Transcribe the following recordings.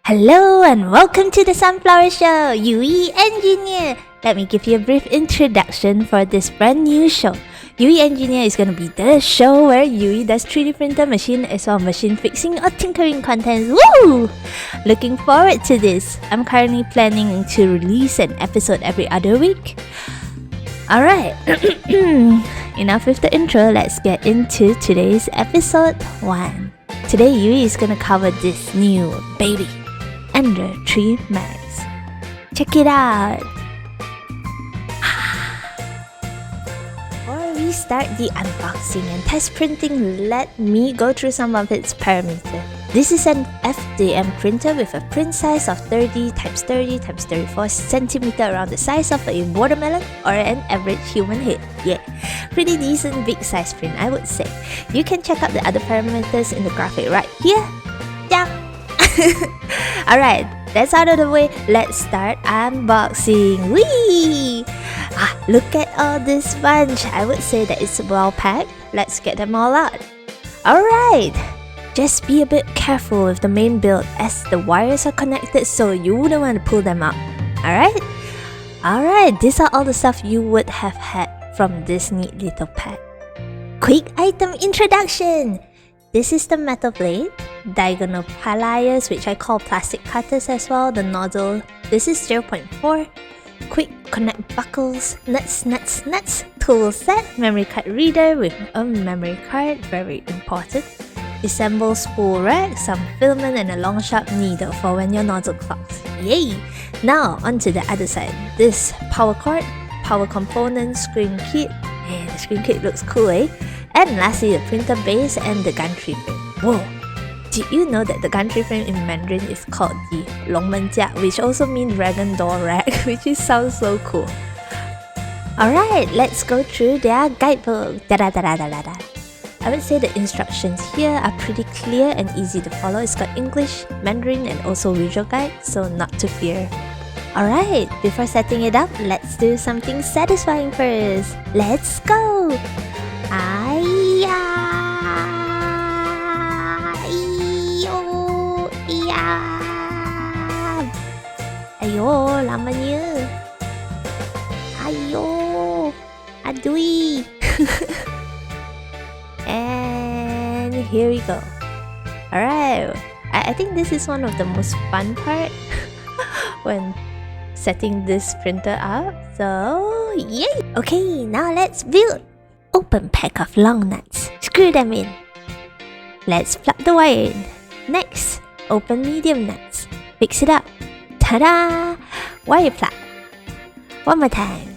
Hello and welcome to the Sunflower Show, Yui Engineer. Let me give you a brief introduction for this brand new show. Yui Engineer is going to be the show where Yui does 3D printer machine as well machine fixing or tinkering contents. Woo! Looking forward to this. I'm currently planning to release an episode every other week. Alright, enough with the intro, let's get into today's episode 1. Today Yui is going to cover this new baby, Ender 3 Max. Check it out! Before we start the unboxing and test printing, let me go through some of its parameters. This is an FDM printer with a print size of 30x30x34 cm, around the size of a watermelon or an average human head. Yeah, pretty decent big size print, I would say. You can check out the other parameters in the graphic right here. Yeah. Alright, that's out of the way. Let's start unboxing. Whee! Look at all this bunch. I would say that it's well packed. Let's get them all out. Alright. Just be a bit careful with the main build as the wires are connected, so you wouldn't want to pull them out. Alright, these are all the stuff you would have had from this neat little pack. Quick item introduction! This is the metal blade, diagonal pliers, which I call plastic cutters as well, the nozzle, this is 0.4, quick connect buckles, nuts, tool set, memory card reader with a memory card, very important. Assemble spool rack, some filament and a long sharp needle for when your nozzle clogs. Yay! Now onto the other side. This power cord, power component, screen kit. Yeah, the screen kit looks cool, eh? And lastly, the printer base and the gantry frame. Whoa! Did you know that the gantry frame in Mandarin is called the Longmenjia, which also means dragon door rack, which sounds so cool. Alright, let's go through their guidebook. I would say the instructions here are pretty clear and easy to follow. It's got English, Mandarin and also visual guide, so not to fear. Alright, before setting it up, let's do something satisfying first. Let's go! Ayo, lamanya. Ayo, adui. And here we go. Alright, I think this is one of the most fun part when setting this printer up. So yay! Okay, now let's build. Open pack of long nuts. Screw them in. Let's plug the wire in. Next, open medium nuts. Fix it up. Ta-da! Wire plug. One more time.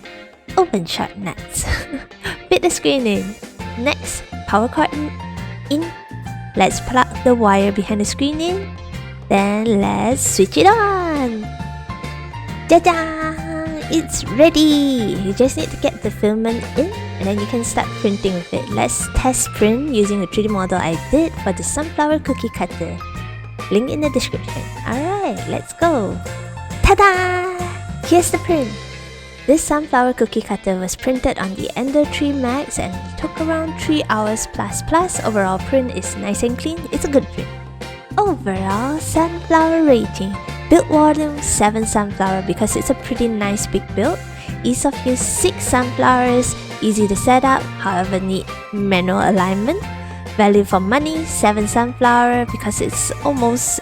Open short nuts. Fit the screen in. Next, power cord in. Let's plug the wire behind the screen in. Then let's switch it on. Ta-da! It's ready! You just need to get the filament in and then you can start printing with it. Let's test print using the 3D model I did for the sunflower cookie cutter. Link in the description. Alright, let's go! Ta-da! Here's the print. This sunflower cookie cutter was printed on the Ender 3 Max and took around 3 hours plus. Overall print is nice and clean. It's a good print. Overall sunflower rating. Build volume 7 sunflower because it's a pretty nice big build. Ease of use 6 sunflowers. Easy to set up, however need manual alignment. Value for money 7 sunflower because it's almost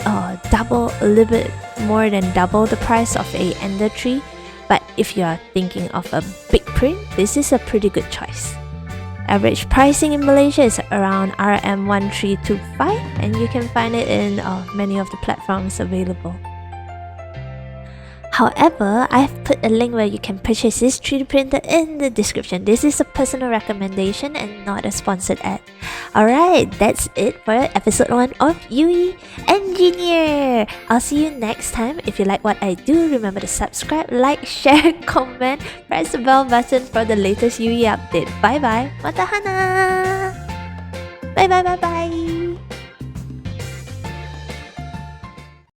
double, a little bit more than double the price of a Ender 3. But if you are thinking of a big print, this is a pretty good choice. Average pricing in Malaysia is around RM1325 and you can find it in many of the platforms available. However, I've put a link where you can purchase this 3D printer in the description. This is a personal recommendation and not a sponsored ad. Alright, that's it for episode 1 of Yui Engineer. I'll see you next time. If you like what I do, remember to subscribe, like, share, comment, press the bell button for the latest Yui update. Bye bye. Matahana! Bye bye bye bye.